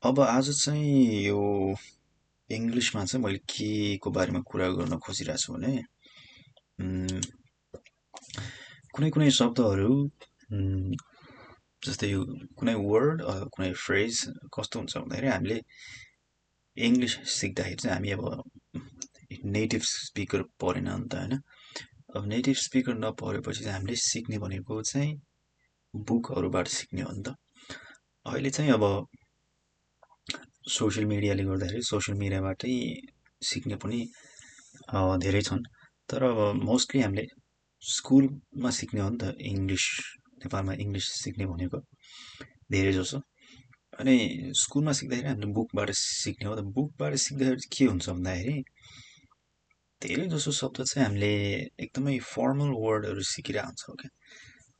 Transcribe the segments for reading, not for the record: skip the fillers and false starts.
अब आज चाहिँ यो इङ्ग्लिसमा चाहिँ मैले केको बारेमा कुरा गर्न खोजिरहेको छु भने कुनै कुनै शब्दहरू जस्तै यो कुनै वर्ड कुनै फ्रेज कस्तो हुन्छ भन्दाखेरि हामीले इङ्ग्लिस सिक्दाखेरि चाहिँ हामी अब नेटिभ स्पिकर परेन नि त होइन। अब नेटिभ स्पिकर नपरेपछि चाहिँ हामीले सिक्ने भनेको चाहिँ बुकहरूबाट सिक्ने हो नि त। अहिले चाहिँ अब सोसियल मिडियाले गर्दाखेरि सोसियल मिडियाबाटै सिक्ने पनि धेरै छन्। तर अब मोस्टली हामीले स्कुलमा सिक्ने हो नि त इङ्ग्लिस, नेपालमा इङ्ग्लिस सिक्ने भनेको धेरै जसो। अनि स्कुलमा सिक्दाखेरि हामीले बुकबाट सिक्ने हो त। बुकबाट सिक्दाखेरि के हुन्छ भन्दाखेरि धेरै जसो शब्द चाहिँ हामीले एकदमै फर्मल वर्डहरू सिकिरहेको हुन्छौँ क्या।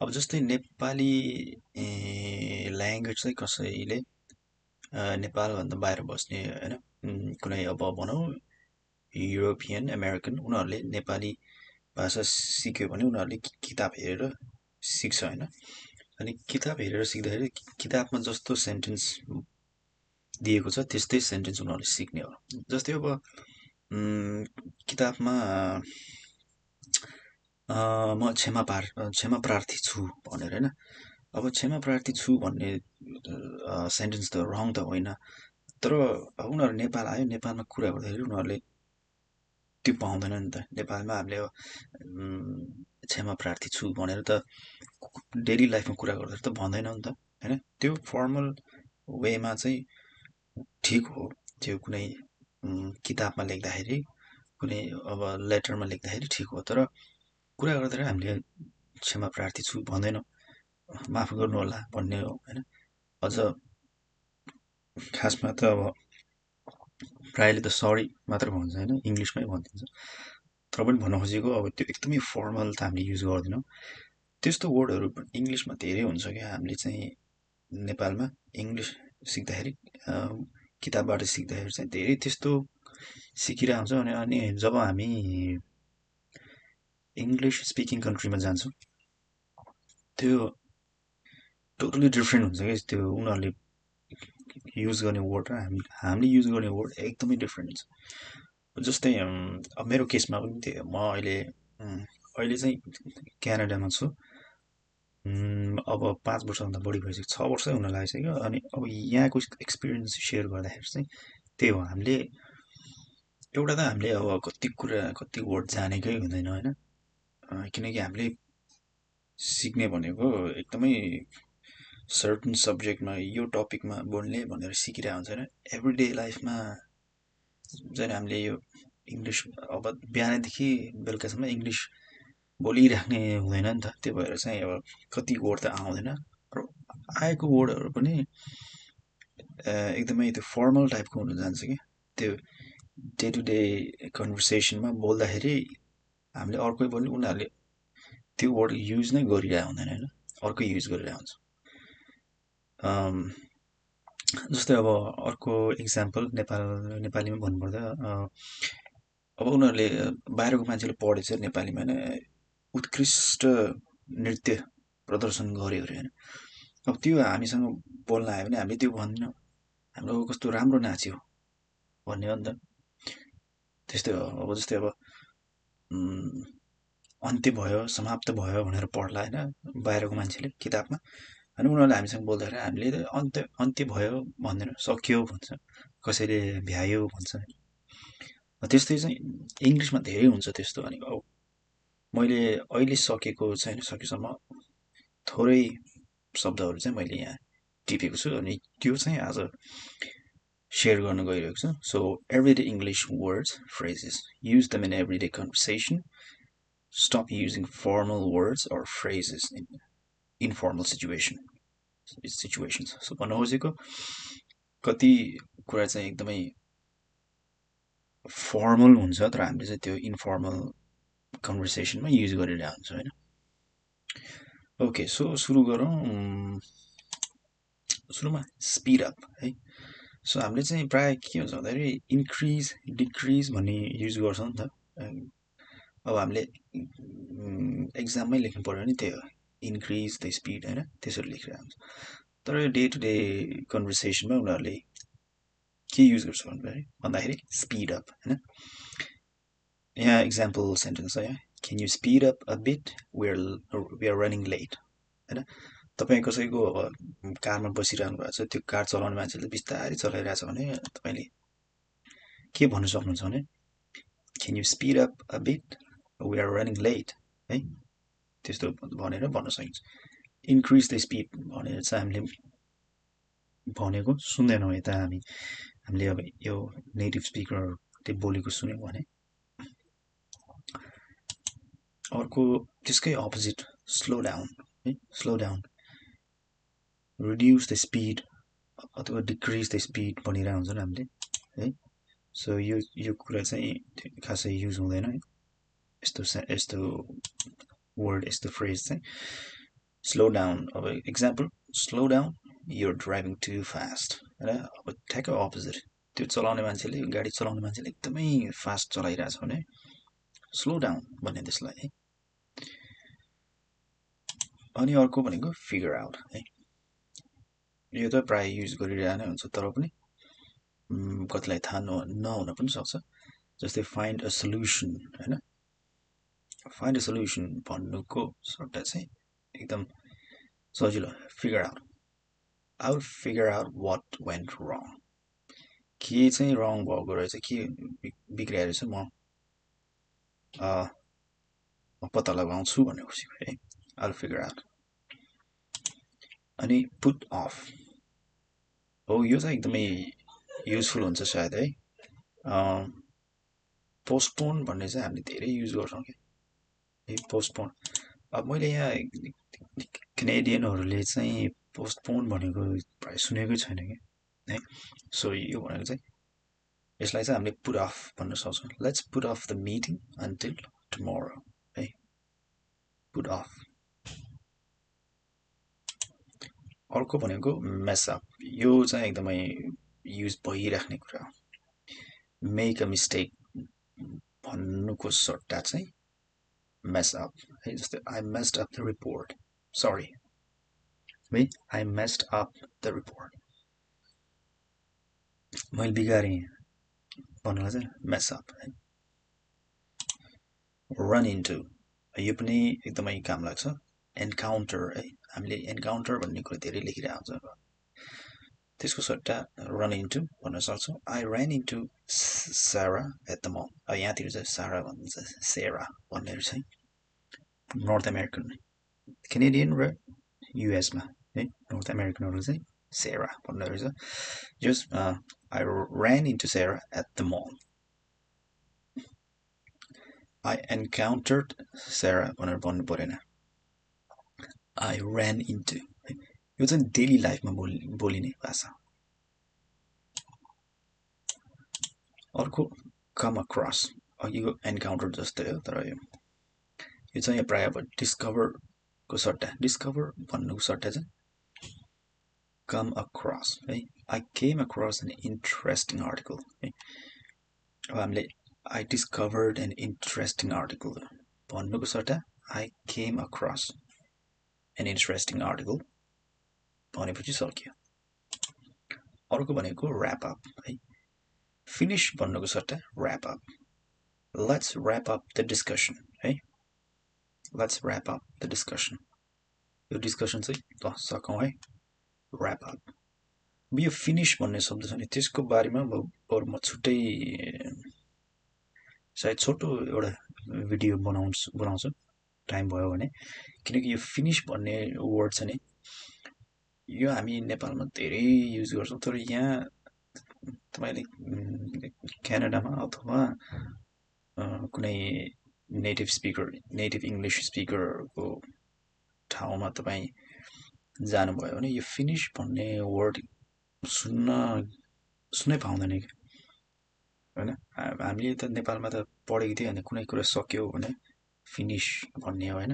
अब जस्तै नेपाली ल्याङ्ग्वेज चाहिँ कसैले नेपालभन्दा बाहिर बस्ने होइन कुनै अब भनौँ युरोपियन अमेरिकन उनीहरूले नेपाली भाषा सिक्यो भने उनीहरूले किताब हेरेर सिक्छ होइन। अनि किताब हेरेर सिक्दाखेरि किताबमा जस्तो सेन्टेन्स दिएको छ त्यस्तै सेन्टेन्स उनीहरूले सिक्ने हो। जस्तै अब किताबमा म क्षमा प्रार्थी छु भनेर होइन। अब क्षमा प्रार्थी छु भन्ने सेन्टेन्स त रङ त होइन। तर अब उनीहरू नेपाल आयो, नेपालमा कुरा गर्दाखेरि उनीहरूले त्यो पाउँदैन नि त। नेपालमा हामीले क्षमा प्रार्थी छु भनेर त डेली लाइफमा कुरा गर्दाखेरि त भन्दैनौँ नि त होइन। त्यो फर्मल वेमा चाहिँ ठिक हो। त्यो कुनै किताबमा लेख्दाखेरि कुनै अब लेटरमा लेख्दाखेरि ठिक हो। तर कुरा गर्दाखेरि हामीले क्षमा प्रार्थी छु भन्दैनौँ, माफ गर्नु होला भन्ने हो होइन। अझ खासमा त अब प्रायःले त सरी मात्र भन्छ होइन, इङ्ग्लिसमै भनिदिन्छ। तर पनि भन्न खोजेको अब त्यो एकदमै फर्मल त हामीले युज गर्दैनौँ। त्यस्तो वर्डहरू इङ्ग्लिसमा धेरै हुन्छ क्या। हामीले चाहिँ नेपालमा इङ्ग्लिस सिक्दाखेरि किताबबाट सिक्दाखेरि चाहिँ धेरै त्यस्तो सिकिरहेको हुन्छ। अनि जब हामी इङ्ग्लिस स्पिकिङ कन्ट्रीमा जान्छौँ त्यो टोटली डिफ्रेन्ट हुन्छ क्या। त्यो उनीहरूले युज गर्ने वर्ड र हामीले युज गर्ने वर्ड एकदमै डिफ्रेन्ट हुन्छ। जस्तै अब मेरो केसमा पनि त्यो म अहिले चाहिँ क्यानाडामा छु। अब 5 वर्षभन्दा बढी भइसक्यो, 6 वर्षै हुन लागिसक्यो। अनि अब यहाँको एक्सपिरियन्स सेयर गर्दाखेरि चाहिँ त्यही हो। हामीले अब कति वर्ड जानेकै हुँदैन होइन। किनकि हामीले सिक्ने भनेको एकदमै सर्टन सब्जेक्टमा यो टपिकमा बोल्ने भनेर सिकिरहेको हुन्छ होइन। एभ्रिडे लाइफमा चाहिँ हामीले यो इङ्ग्लिस अब बिहानदेखि बेलुकासम्म इङ्ग्लिस बोलिराख्ने हुँदैन नि त। त्यो भएर चाहिँ अब कति वर्ड त आउँदैन र आएको वर्डहरू पनि एकदमै त्यो फर्मल टाइपको हुन जान्छ कि। त्यो डे टु डे कन्भर्सेसनमा बोल्दाखेरि हामीले अर्कै बोल्ने, उनीहरूले त्यो वर्ड युज नै गरिरहेको हुँदैन होइन, अर्कै युज गरिरहेको हुन्छ। जस्तै अब अर्को इक्जाम्पल नेपालीमा भन्नुपर्दा अब उनीहरूले बाहिरको मान्छेले पढेछ नेपालीमा होइन, उत्कृष्ट नृत्य प्रदर्शन गर्यो अरे होइन। अब त्यो हामीसँग बोल्न आयो भने हामीले त्यो भन्दैनौँ, हाम्रो कस्तो राम्रो नाच्यो भन्ने हो नि त। त्यस्तै हो। अब जस्तै अब अन्त्य भयो, समाप्त भयो भनेर पढ्ला होइन बाहिरको मान्छेले किताबमा। अनि उनीहरूले हामीसँग बोल्दाखेरि हामीले अन्त्य भयो भन्दैनौँ, सक्यो भन्छ, कसैले भ्यायो भन्छ। त्यस्तै चाहिँ इङ्ग्लिसमा धेरै हुन्छ त्यस्तो। अनि अब मैले अहिले सकेको छैन, सकेसम्म थोरै शब्दहरू चाहिँ मैले यहाँ टिपेको छु अनि त्यो चाहिँ आज सेयर गर्न गइरहेको छु। So every day English words phrases, use them in every day conversation, stop using formal words or phrases in informal situations. So भन्न खोजेको कति कुरा चाहिँ एकदमै फर्मल हुन्छ तर हामीले चाहिँ त्यो इन्फर्मल कन्भर्सेसनमा युज गरिरहेको हुन्छ होइन। ओके, सो सुरु गरौँ। सुरुमा स्पिड अप है। सो हामीले चाहिँ प्रायः के हुन्छ भन्दाखेरि इन्क्रिज डिक्रिज भन्ने युज गर्छौँ नि त। अब हामीले एक्जाममै लेख्नु पऱ्यो भने त्यही हो, इन्क्रिज द स्पिड होइन, त्यसरी लेखिरहेको हुन्छ। तर डे टु डे कन्भर्सेसनमा उनीहरूले के युज गर्छु भन्दाखेरि स्पिड अप हैन यहाँ एक्जाम्पल सेन्टेन्स छ यहाँ can you speed up a bit we are running late हैन तपाईँ कसैको अब कारमा बसिरहनु भएको छ त्यो कार चलाउने मान्छेले बिस्तारै चलाइरहेछ भने तपाईँले के भन्नु सक्नुहुन्छ भने can you speed up a bit we are running late है त्यस्तो भनेर भन्न सकिन्छ इन्क्रिज द स्पिड भनेर चाहिँ हामीले भनेको सुन्दैनौँ यता हामीले अब यो नेटिभ स्पिकरले बोलेको सुन्यौँ भने अर्को त्यसकै अपोजिट स्लो डाउन है slow down reduce the speed अथवा डिक्रिज द स्पिड भनिरहेको हुन्छ नि हामीले है सो यो कुरा चाहिँ खासै युज हुँदैन है यस्तो वर्ड यस्तो फ्रेज चाहिँ स्लो डाउन अब example slow down your driving too fast होइन अब ठ्याक्कै अपोजिट त्यो चलाउने मान्छेले गाडी चलाउने मान्छेले एकदमै फास्ट चलाइरहेछ भने स्लो डाउन भन्ने त्यसलाई है अनि अर्को भनेको फिगर आउट है यो त प्राय युज गरिरहेको नै हुन्छ तर पनि कतिलाई थाहा नहुन पनि सक्छ जस्तै फाइन्ड अ सल्युसन हैन फाइन्ड अ सल्युसन भन्नुको सट्टा चाहिँ एकदम सजिलो figure out I will figure out what went wrong के चाहिँ रङ भएको रहेछ के बिग्रिएको रहेछ म पत्ता लगाउँछु भन्ने खुसीको है आई विल फिगर आउट अनि पुट अफ हो यो चाहिँ एकदमै युजफुल हुन्छ सायद है पोस्टपोन भन्ने चाहिँ हामीले धेरै युज गर्छौँ कि है पोस्टपोन अब मैले यहाँ क्यानेडियनहरूले चाहिँ पोस्टपोन भनेको प्रायः सुनेकै छैन कि है सो यो भनेको चाहिँ यसलाई चाहिँ हामीले पुट अफ भन्न सक्छौँ let's put of the meeting until tomorrow है पुट अफ अर्को भनेको मेसअप यो चाहिँ एकदमै युज भइराख्ने कुरा हो मेक अ मिस्टेक भन्नुको सट्टा चाहिँ मेसअप है जस्तै I messed up the report sorry है I messed up the report मैले बिगारेँ भन्नुलाई चाहिँ मेसअप है रन इन्टु यो पनि एकदमै काम लाग्छ एन्काउन्टर है हामीले एन्काउन्टर भन्ने कुरा धेरै लेखिरहेको हुन्छ त्यसको सट्टा रन इन्टु भन्न सक्छौँ आई ran into सारा एट द मल अब यहाँतिर चाहिँ सारा भन्छ सेरा भन्नेहरू चाहिँ नर्थ अमेरिकन क्यानेडियन र युएसमा है नर्थ अमेरिकनहरू चाहिँ सेरा भन्ने रहेछ just I ran into Sarah at the mall I encountered Sarah भनेर भन्नु परेन आई ran into यो चाहिँ डेली लाइफमा बोलिने भाषा अर्को कम अक्रस अघिको एन्काउन्टर जस्तै हो तर यो चाहिँ प्रायः अब डिस्कभरको सट्टा डिस्कभर भन्नुको सट्टा चाहिँ कम अक्रस है I came across an interesting article है अब हामीले I discovered an interesting article भन्नुको सट्टा I came across an interesting article भनेपछि सक्यो अर्को भनेको ऱ्याप अप है फिनिश भन्नुको सट्टा wrap up let's wrap up the discussion है let's wrap up the discussion यो डिस्कसन चाहिँ ल सकौँ है ऱ्याप अप यो फिनिश भन्ने शब्द छ नि त्यसको बारेमा अरू म छुट्टै सायद छोटो एउटा भिडियो बनाउँछु टाइम भयो भने किनकि यो फिनिश भन्ने वर्ड छ नि यो हामी नेपालमा धेरै युज गर्छौँ तर यहाँ तपाईँले क्यानाडामा अथवा कुनै नेटिभ इङ्ग्लिस स्पिकरको ठाउँमा तपाईँ जानुभयो भने यो फिनिश भन्ने वर्ड सुन्नै पाउँदैन कि होइन हामीले त नेपालमा त पढेको थियो भने कुनै कुरा सक्यो भने फिनिश भन्ने हो होइन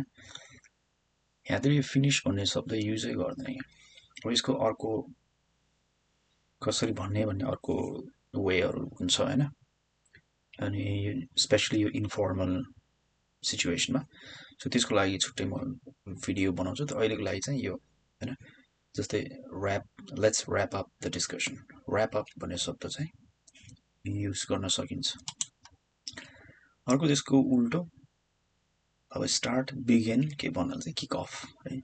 यहाँ त यो फिनिश भन्ने शब्द युजै गर्दैन क्या अब यसको अर्को कसरी भन्ने भन्ने अर्को वेहरू हुन्छ होइन अनि स्पेसली यो इन्फर्मल सिचुएसनमा सो त्यसको लागि छुट्टै म भिडियो बनाउँछु त अहिलेको लागि चाहिँ यो होइन जस्तै let's wrap up the discussion. Rap up भन्ने शब्द चाहिँ युज गर्न सकिन्छ। अर्को त्यसको उल्टो अब स्टार्ट बिगिन के भन्नाले चाहिँ किक अफ है।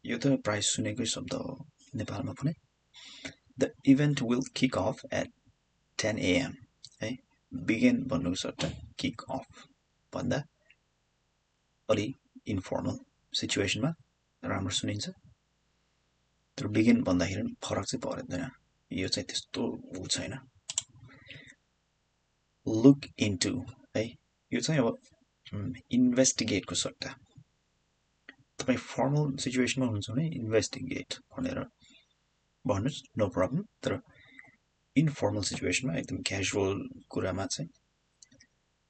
यो त प्राय सुनेकै शब्द हो नेपालमा पनि। The event will kick off at 10 AM है। बिगिन भन्नुको सट्टा किक अफ भन्दा अलि इन्फर्मल सिचुएसनमा राम्रो सुनिन्छ। तर बिगिन भन्दाखेरि फरक चाहिँ पर्दैन। यो चाहिँ त्यस्तो उ छैन। लुक इन्टु है, यो चाहिँ अब इन्भेस्टिगेटको सट्टा तपाईँ फर्मल सिचुएसनमा हुनुहुन्छ भने इन्भेस्टिगेट भनेर भन्नुहोस्, नो प्रब्लम। तर इन्फर्मल सिचुएसनमा एकदम क्याजुअल कुरामा चाहिँ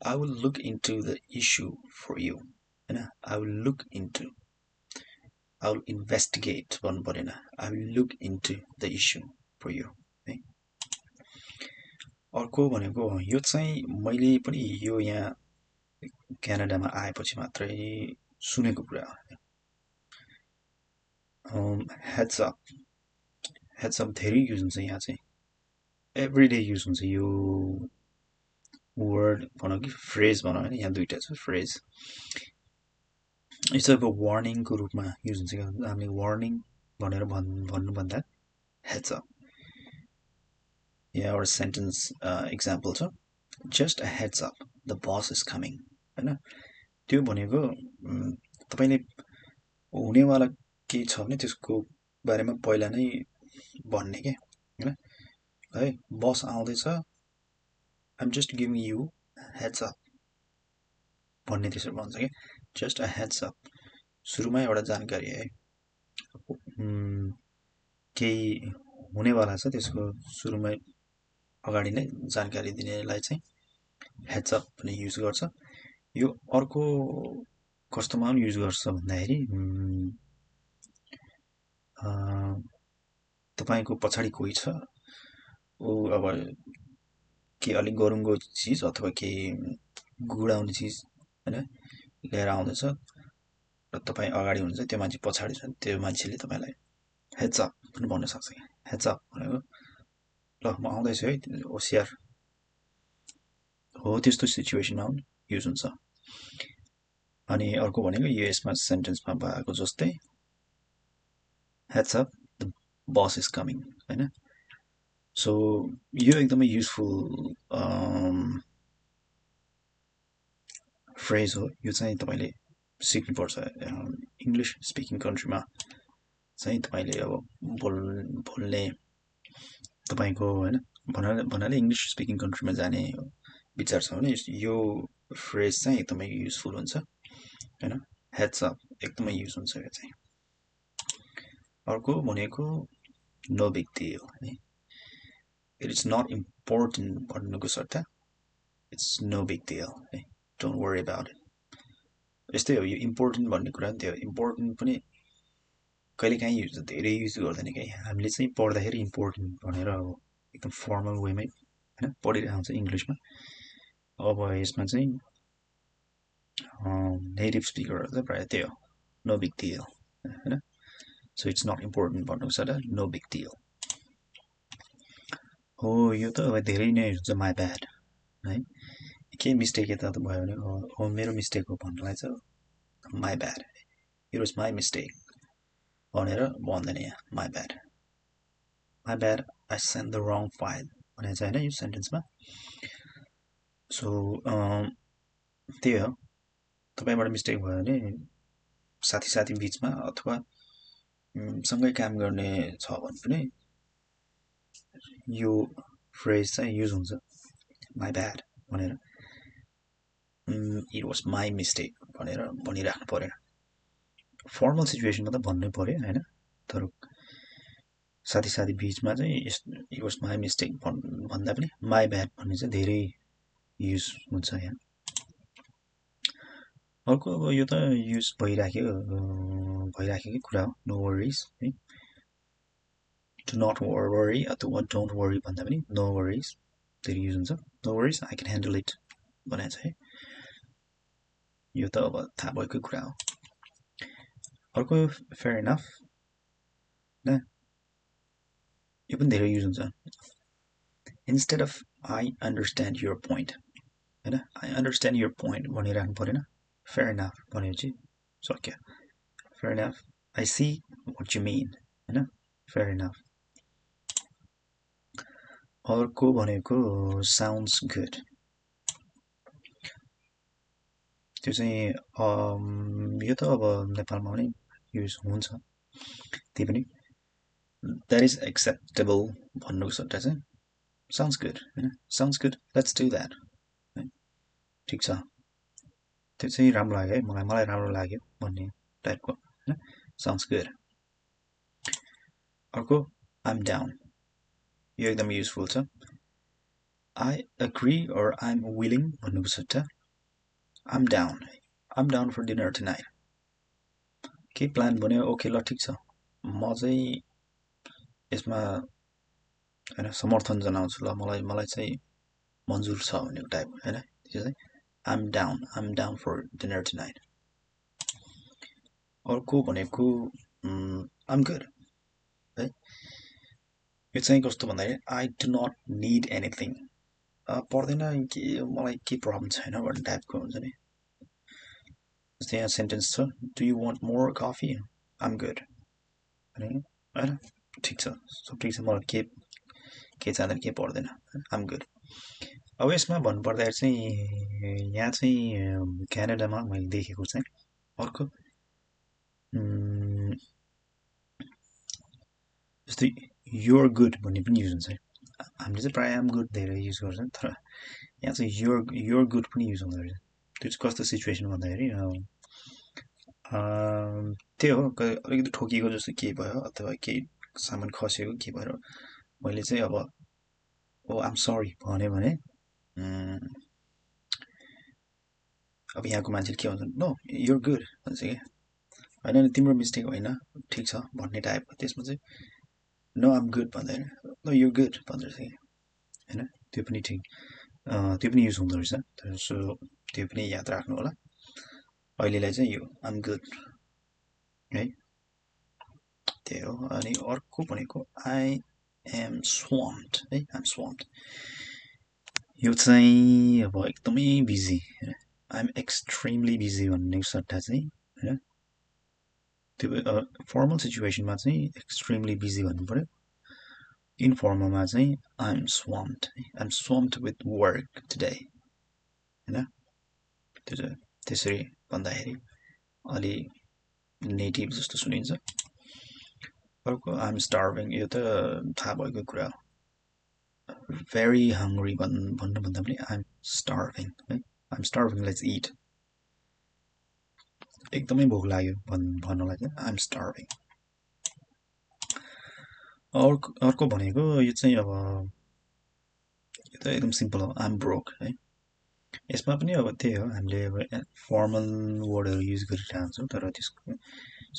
I will look into the issue for you होइन। I will look into, I will investigate भन्नु परेन, I will look into the issue for you है। अर्को भनेको यो चाहिँ मैले पनि यो यहाँ क्यानाडामा आएपछि मात्रै सुनेको कुरा हो। हेड्स अप, हेड्स अप धेरै युज हुन्छ यहाँ चाहिँ, एभ्रिडे युज हुन्छ यो वर्ड भनौँ कि फ्रेज भनौँ होइन। यहाँ दुईवटा छ फ्रेज। यो चाहिँ अब वार्निङको रूपमा युज हुन्छ क्या। हामीले वार्निङ भनेर भन्नुभन्दा हेड्स अप। यहाँ एउटा सेन्टेन्स इक्जाम्पल छ, just a heads up the bus is coming होइन। त्यो भनेको तपाईँले हुनेवाला केही छ भने त्यसको बारेमा पहिला नै भन्ने क्या होइन। है बस आउँदैछ, I'm just giving you heads up भन्ने त्यसरी भन्छ क्या। जस्ट अ हेड्स अप, सुरुमा एउटा जानकारी है। केही हुनेवाला छ त्यसको सुरुमै अगाडि नै जानकारी दिनेलाई चाहिँ हेड्स अप भन्ने युज गर्छ। यो अर्को कस्तोमा पनि युज गर्छ भन्दाखेरि तपाईँको पछाडि कोही छ, ऊ अब के अलिक गरुङको चिज अथवा केही गुडाउने चिज होइन लिएर आउँदैछ र तपाईँ अगाडि हुनुहुन्छ, त्यो मान्छे पछाडि छ, त्यो मान्छेले तपाईँलाई हेड्स अप पनि भन्न सक्छ। हेड्स अप भनेको ल म आउँदैछु है, होसियार हो, त्यस्तो सिचुएसनमा पनि युज हुन्छ। अनि अर्को भनेको युएसमा सेन्टेन्समा भएको जस्तै heads up the bus is coming होइन। सो यो एकदमै युजफुल फ्रेज हो। यो चाहिँ तपाईँले सिक्नुपर्छ। इङ्ग्लिस स्पिकिङ कन्ट्रीमा चाहिँ तपाईँले अब बोल्ने तपाईँको होइन भन्नाले इङ्ग्लिस स्पिकिङ कन्ट्रीमा जाने विचार छ भने यो फ्रेज चाहिँ एकदमै युजफुल हुन्छ होइन। हेड्स अप एकदमै युज हुन्छ यो चाहिँ। अर्को भनेको नो बिग डिल है। इट इज नट इम्पोर्टेन्ट भन्नुको सट्टा इट्स नो बिग डिल है, डोन्ट वरी अबाउट इट। यस्तै हो, यो इम्पोर्टेन्ट भन्ने कुरा त्यो इम्पोर्टेन्ट पनि कहिलेकाहीँ युज, धेरै युज गर्दैन क्या। हामीले चाहिँ पढ्दाखेरि इम्पोर्टेन्ट भनेर अब एकदम फर्मल वेमै होइन पढिरहेको हुन्छ इङ्ग्लिसमा। अब यसमा चाहिँ नेटिभ स्पिकरहरू चाहिँ प्रायः त्यही हो, नो बिग डिल होइन। सो इट्स नट इम्पोर्टेन्ट भन्नुको सट्टा नो बिग डिल हो। यो त अब धेरै नै हुन्छ माई ब्याड है। केही मिस्टेक यता त भयो भने हो मेरो मिस्टेक हो भन्नलाई चाहिँ my bad, it was my mistake भनेर भन्दैन यहाँ। My bad I send the wrong file भनेर चाहिँ होइन यो सेन्टेन्समा। सो त्यही हो, तपाईँबाट मिस्टेक भयो भने साथी बिचमा अथवा सँगै काम गर्ने छ भने पनि यो फ्रेज चाहिँ युज हुन्छ, माई ब्याड भनेर। इट वाज माई मिस्टेक भनेर भनिराख्नु परेन। फर्मल सिचुएसनमा त भन्नै पर्यो होइन। तर साथी बिचमा चाहिँ इट वाज माई मिस्टेक भन्दा पनि माई ब्याड भन्ने चाहिँ धेरै युज हुन्छ यहाँ। अर्को अब यो त युज भइराखेकै कुरा हो, नो वरिज है। डु नट वरी अथवा डोन्ट वरी भन्दा पनि नो वरिज धेरै युज हुन्छ। No worries I can handle it भने चाहिँ यो त अब थाहा भएकै कुरा हो। अर्को फेयर इनफ होइन, यो पनि धेरै युज हुन्छ instead of I understand your point हैन I understand your point भनिराख्नु परेन fair enough भनेपछि सक्यो fair enough I see what you mean हैन fair enough अर्को भनेको sounds good त्यो चाहिँ यो त अब नेपालमा पनि युज हुन्छ त्यही पनि that is acceptable भन्नुको सट्टा चाहिँ sounds good हैन sounds good let's do that ठिक छ त्यो चाहिँ राम्रो लाग्यो है मलाई राम्रो लाग्यो भन्ने टाइपको हैन sounds good अर्को I'm down यो एकदम युजफुल छ I agree or I'm willing भन्नुको सट्टा I'm down for dinner tonight के प्लान भन्यो ओके ल ठिक छ म चाहिँ यसमा हैन समर्थन जनाउँछु ल मलाई चाहिँ मन्जुर छ भन्ने टाइप हैन त्यो चाहिँ I'm down for dinner tonight अर्को भनेको I'm good है यो चाहिँ कस्तो भन्दाखेरि I do not need anything पर्दैन के मलाई के प्रब्लम छैन भन्ने टाइपको हुन्छ नि जस्तै यहाँ सेन्टेन्स छ do you want more coffee I'm good हैन ठिक छ सब ठिक छ मलाई के चाहिँदैन के पर्दैन I'm good अब यसमा भन्नुपर्दाखेरि चाहिँ यहाँ चाहिँ क्यानाडामा मैले देखेको चाहिँ अर्को जस्तै you're good भन्ने पनि युज हुन्छ हामीले चाहिँ प्रायः I'm good धेरै युज गर्छौँ तर यहाँ चाहिँ you're good पनि युज हुँदो रहेछ त्यो चाहिँ कस्तो सिचुएसन भन्दाखेरि त्यो हो अलिकति ठोकिएको जस्तो के भयो अथवा केही सामान खसेको के भएर मैले चाहिँ अब ओ आम सरी भन्यो भने अब यहाँको मान्छेले के भन्छ नो you're good भन्छ क्या होइन तिम्रो मिस्टेक होइन ठिक छ भन्ने टाइपको त्यसमा चाहिँ नो आम गुड भन्दैन नो you're good भन्दो रहेछ हैन त्यो पनि ठिक त्यो पनि युज हुँदो रहेछ सो त्यो पनि याद राख्नु होला अहिलेलाई चाहिँ यो आम गुड है त्यही हो अनि अर्को भनेको आई एम स्वाम्प्ड है आइम स्वाम्प्ड यो चाहिँ अब एकदमै बिजी आइम एक्सट्रिमली बिजी भन्ने सट्टा चाहिँ हैन त्यो फर्मल सिचुएसनमा चाहिँ एक्सट्रिमली बिजी भन्नु पर्यो इनफर्मलमा चाहिँ आइम स्वाम्प्ड विथ वर्क टुडे हैन त्यो चाहिँ त्यसरी भन्दाखेरि अलि नेटिभ जस्तो सुनिन्छ अर्को आइम स्टार्भिङ यो त थाहा भएको कुरा हो भेरी हङ्ग्री भन्नु भन्दा पनि आइम स्टार्भिङ है आइम स्टार्भिङ लेट्स इट एकदमै भोक लाग्यो भन्नलाई चाहिँ आइम स्टार्भिङ अर्को भनेको यो चाहिँ अब यो त एकदम सिम्पल हो आइम ब्रोक है यसमा पनि अब त्यही हो हामीले अब फर्मल वर्डहरू युज गरिरहन्छौँ तर त्यसको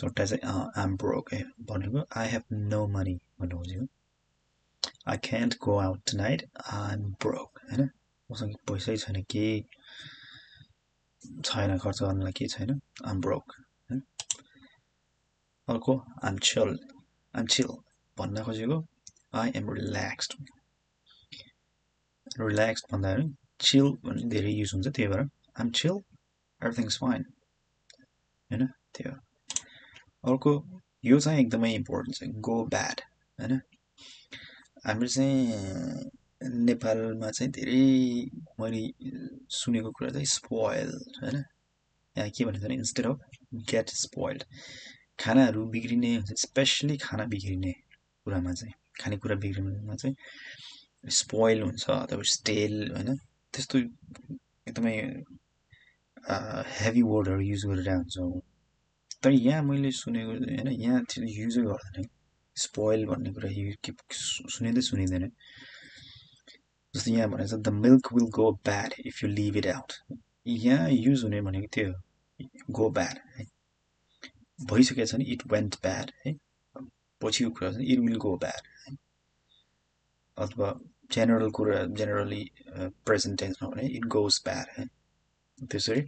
सट्टा चाहिँ आइम ब्रोक है भनेको आई हेभ नो मनी भन्नु खोजेको I can't go out tonight I'm broke हैन मसँग पैसै छैन केही छैन खर्च गर्नलाई केही छैन आइम ब्रोक अर्को आइम चिल भन्न खोजेको आई एम रिल्याक्स्ड भन्दाखेरि चिल भन्ने धेरै युज हुन्छ त्यही भएर I'm chill everything is fine हैन त्यो अर्को यो चाहिँ एकदमै इम्पोर्टेन्ट छ गो ब्याड हैन हाम्रो चाहिँ नेपालमा चाहिँ धेरै मैले सुनेको कुरा चाहिँ स्पोइल हैन यहाँ के भन्छ भने इन्स्टेड अफ गेट स्पोइल्ड खानाहरू बिग्रिने स्पेसली खाना बिग्रिने कुरामा चाहिँ खानेकुरा बिग्रिनुमा चाहिँ स्पोइल हुन्छ अथवा स्टेल हैन त्यस्तो एकदमै हेभी वर्डहरू युज गरिरहेको हुन्छौँ तर यहाँ मैले सुनेको हैन यहाँ युजै गर्दैन स्पोइल भन्ने कुरा सुनिँदैन जस्तो यहाँ भनेको छ the milk will go bad if you leave it out यहाँ युज हुने भनेको त्यो गो ब्याड है भइसकेको छ नि इट वेन्ट ब्याड है पछिको कुरा चाहिँ इट विल गो ब्याड है अथवा जेनरली प्रेजेन्ट टेन्समा भने इट गोज ब्याड है त्यसरी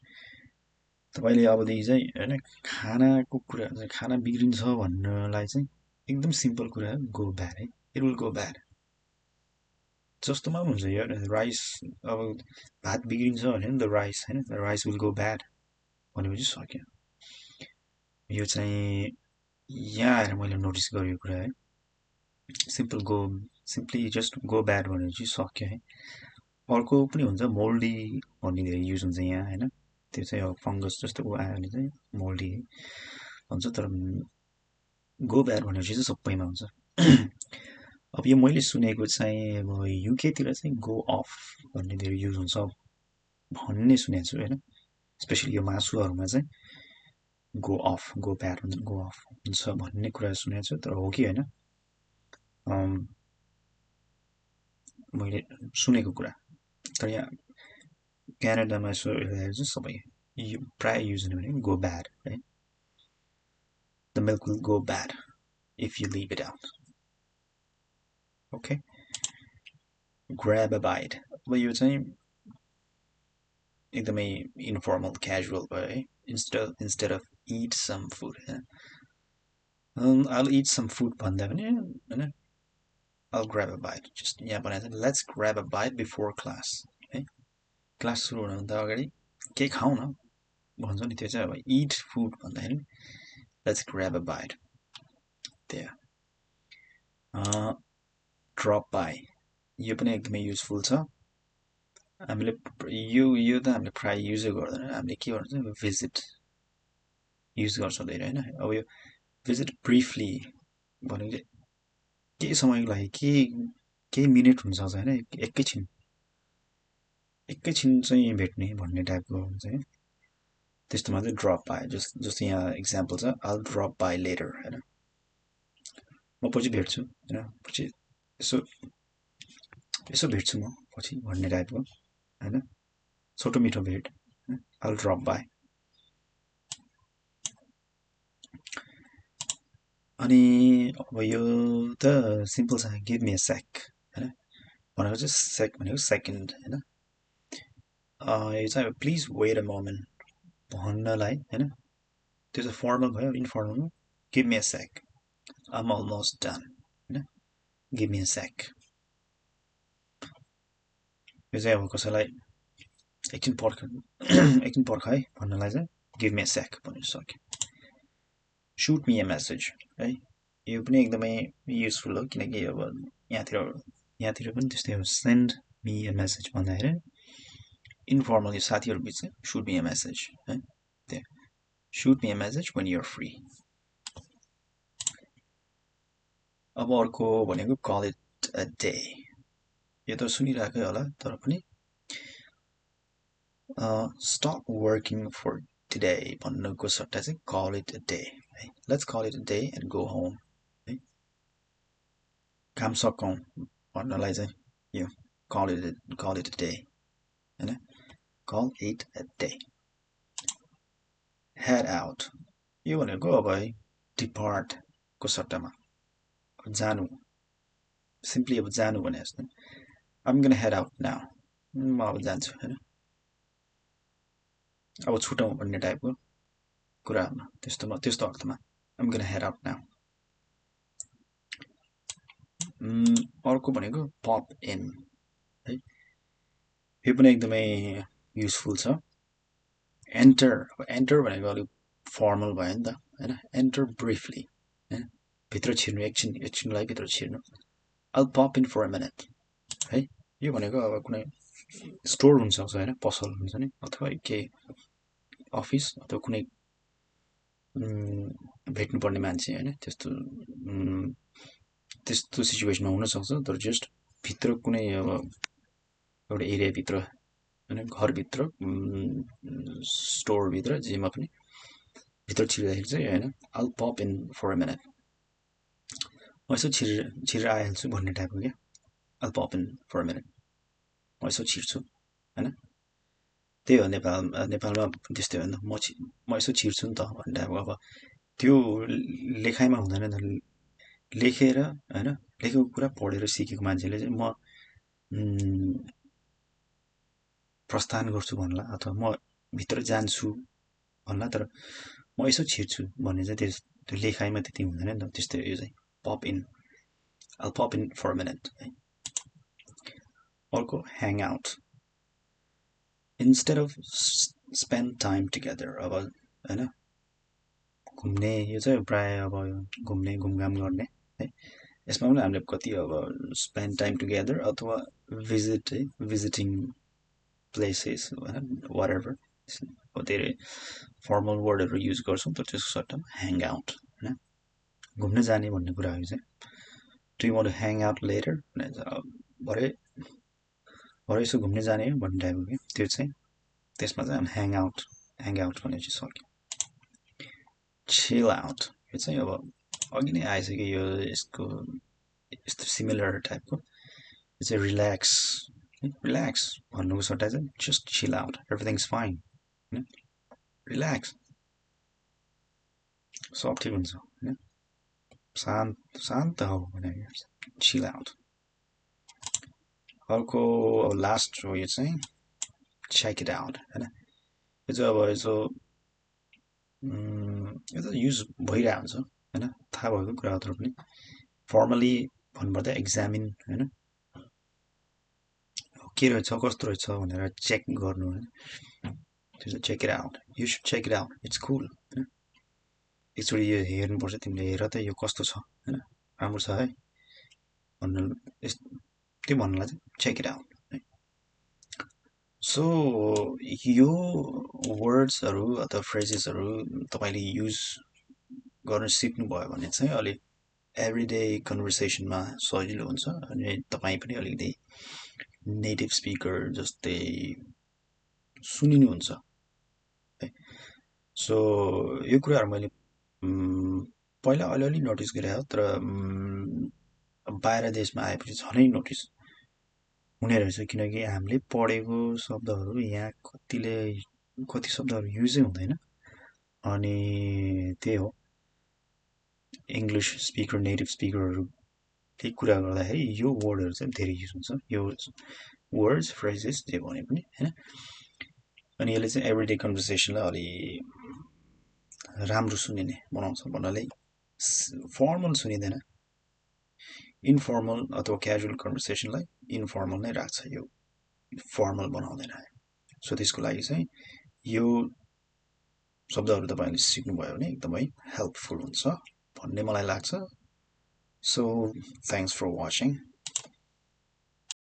तपाईँले अबदेखि चाहिँ हैन खानाको कुरा खाना बिग्रिन्छ भन्नलाई चाहिँ एकदम सिम्पल कुरा हो गो ब्याड है इट विल गो ब्याड जस्तोमा पनि हुन्छ यो राइस अब भात बिग्रिन्छ भने नि त राइस होइन राइस विल गो ब्याड भनेपछि सक्यो यो चाहिँ यहाँ आएर मैले नोटिस गरेको कुरा है सिम्पली जस्ट गो ब्याड भनेपछि सक्यो है अर्को पनि हुन्छ मोल्डी भन्ने धेरै युज हुन्छ यहाँ होइन त्यो चाहिँ अब फङ्गस जस्तो आयो भने चाहिँ मोल्डी भन्छ तर गो ब्याड भनेपछि चाहिँ सबैमा हुन्छ अब यो मैले सुनेको चाहिँ अब युकेतिर चाहिँ गो अफ भन्ने धेरै युज हुन्छ भन्ने सुनेको छु होइन स्पेसली यो मासुहरूमा चाहिँ गो अफ गो ब्याड हुन्छ गो अफ हुन्छ भन्ने कुरा सुनेको छु तर हो कि होइन मैले सुनेको कुरा तर यहाँ क्यानाडामा यसो हेर्दाखेरि चाहिँ सबै प्रायः युज हुने भनेको गो ब्याड है the milk will go bad if you leave it out okay grab a bite अब यो चाहिँ एकदमै इन्फर्मल क्याजुअल भयो है instead of eat some food I'll eat some food भन्दा पनि होइन I'll grab a bite just यहाँ भनेको छ let's grab a bite before class है क्लास सुरु हुनुभन्दा अगाडि केही खाउँ न भन्छ नि त्यो चाहिँ अब eat food भन्दाखेरि let's grab a bite there drop by यो पनि एकदमै युजफुल छ हामीले यो त हामीले प्राय युजै गर्दैन हामीले के गर्छ भिजिट युज गर्छौँ धेरै होइन अब यो भिजिट ब्रिफली भनेको केही समयको लागि केही मिनट हुनसक्छ होइन एकैछिन चाहिँ भेट्ने भन्ने टाइपको हुन्छ है त्यस्तोमा चाहिँ ड्रप बाई जस्तो यहाँ इक्जाम्पल छ आल ड्रप बाई लेटर होइन म पछि भेट्छु होइन पछि यसो भेट्छु म पछि भन्ने टाइपको होइन छोटो मिठो भेट आल ड्रप बाई अनि अब यो त सिम्पल छ गिभ मी अ सेक होइन भनेको चाहिँ सेक भनेको सेकेन्ड होइन यो चाहिँ अब प्लिज वेट अ मोमेन्ट भन्नलाई होइन त्यो चाहिँ फर्मल भयो informal give me a sec I'm almost done होइन गिभ मी अ सेक यो चाहिँ अब कसैलाई एकछिन पर्ख है भन्नलाई चाहिँ गिभ मी अ सेक भन्नु सक्यो सुट मी अ मेसेज है यो पनि एकदमै युजफुल हो किनकि अब यहाँतिर पनि त्यस्तै हो सेन्ड मी अ मेसेज भन्दाखेरि इन्फर्मल यो साथीहरू बिच चाहिँ सुट मी अ मेसेज है त्यहाँ shoot me a message when you're free अब अर्को भनेको कल इट अ डे यो त सुनिरहेकै होला तर पनि stop working for today भन्नुको सट्टा चाहिँ call it a day है let's call it a day and go home है काम सकौँ भन्नलाई चाहिँ यो call it a day हैन call it a day head out यो भनेको अब है depart को सट्टामा जानु सिम्पली अब जानु भने जस्तो I'm gonna head out now म अब जान्छु हैन अब छुटौँ भन्ने टाइपको कुरा हो त्यस्तो अर्थमा I'm gonna head out now अर्को भनेको pop in है यो पनि एकदमै युजफुल छ एन्टर भनेको अलिक फर्मल भयो नि त हैन एन्टर ब्रिफली हैन भित्र छिर्नु एकछिनलाई भित्र छिर्नु I'll pop in for a minute है यो भनेको अब कुनै स्टोर हुन्छ हैन पसल हुन्छ नि अथवा केही अफिस अथवा कुनै भेट्नुपर्ने मान्छे हैन त्यस्तो सिचुएसनमा हुन सक्छ तर जस्ट भित्र कुनै अब एउटा एरिया भित्र हैन घरभित्र स्टोर भित्र जेमा पनि भित्र छिर्दाखेरि चाहिँ हैन I'll pop in for a minute म यसो छिरेर आइहाल्छु भन्ने टाइपको क्या I'll pop in for a minute म यसो छिर्छु हैन त्यही हो नेपालमा त्यस्तै हो नि त म यसो छिर्छु नि त भन्ने टाइपको अब त्यो लेखाइमा हुँदैन नि त लेखेर हैन लेखेको कुरा पढेर सिकेको मान्छेले चाहिँ म प्रस्थान गर्छु भन्ला अथवा म भित्र जान्छु भन्ला तर म यसो छिर्छु भन्ने चाहिँ त्यो लेखाइमा त्यति हुँदैन नि त त्यस्तै यो चाहिँ pop in I'll pop in for a minute. अर्को hang out. Instead of spend time together. अब हैन घुम्ने यो चाहिँ प्राय अब घुम्ने घुमघाम गर्ने है यसमा पनि हामीले कति अब spend time together अथवा visit है visiting places हैन whatever अब धेरै फर्मल वर्डहरु युज गर्छौं तर त्यसको सट्टामा hang out हैन घुम्न जाने भन्ने कुरा हो चाहिँ do you want to hang out later भरे यसो घुम्न जाने भन्ने टाइपको के त्यो चाहिँ त्यसमा चाहिँ हामी hang out भन्ने चाहिँ सक्यो chill out यो चाहिँ अब अघि नै आइसक्यो यो यसको यस्तो सिमिलर टाइपको यो चाहिँ रिल्याक्स भन्नुको सट्टा चाहिँ just chill out everything's fine हैन रिल्याक्स सब ठिक हुन्छ हैन शान्त हो भने chill out अर्को लास्ट हो यो चाहिँ check it out हैन यो चाहिँ अब यसो यो त युज भइरहेको हुन्छ हैन थाहा भएको कुरा हो तर पनि फर्मली भन्नुपर्दा एक्जामिन हैन के रहेछ कस्तो रहेछ भनेर चेक गर्नु हैन त्यो चाहिँ check it out you should check it out it's cool हैन एकचोटि यो हेर्नुपर्छ तिमीले हेर त यो कस्तो छ हैन राम्रो छ है भन्नु त्यो भन्नलाई चाहिँ चेक इट आउट सो यो वर्ड्सहरु अथवा फ्रेजेसहरु तपाईले युज गर्न सिक्नु भयो भने चाहिँ अलि एभ्रीडे कन्भर्सेसनमा सजिलो हुन्छ अनि तपाई पनि अलिकति नेटिभ स्पिकर जस्तै सुनिनु हुन्छ है सो यो कुराहरु मैले पहिला अलिअलि नोटिस गरे हो तर बाहिर देशमा आएपछि झनै नोटिस हुने रहेछ किनकि हामीले पढेको शब्दहरु यहाँ कति शब्दहरु युजै हुँदैन अनि त्यही हो इंग्लिश स्पिकर नेटिभ स्पिकरहरु के कुरा गर्दाखेरि यो वर्डहरु चाहिँ धेरै युज हुन्छ यो वर्ड्स फ्रेजेस जे भने पनि हैन अनि यसले चाहिँ एभ्रीडे कन्भर्सेसनलाई अलि राम्रो सुनिने बनाउँछ भन्नाले फर्मल सुनिदैन इन्फर्मल अथवा क्याजुअल कन्भर्सेसनलाई इन्फर्मल नै राख्छ यो फर्मल बनाउँदैन सो त्यसको लागि चाहिँ यो शब्दहरु तपाईले सिक्नु भयो भने एकदमै हेल्पफुल हुन्छ भन्ने मलाई लाग्छ सो थ्यांक्स फर वाचिङ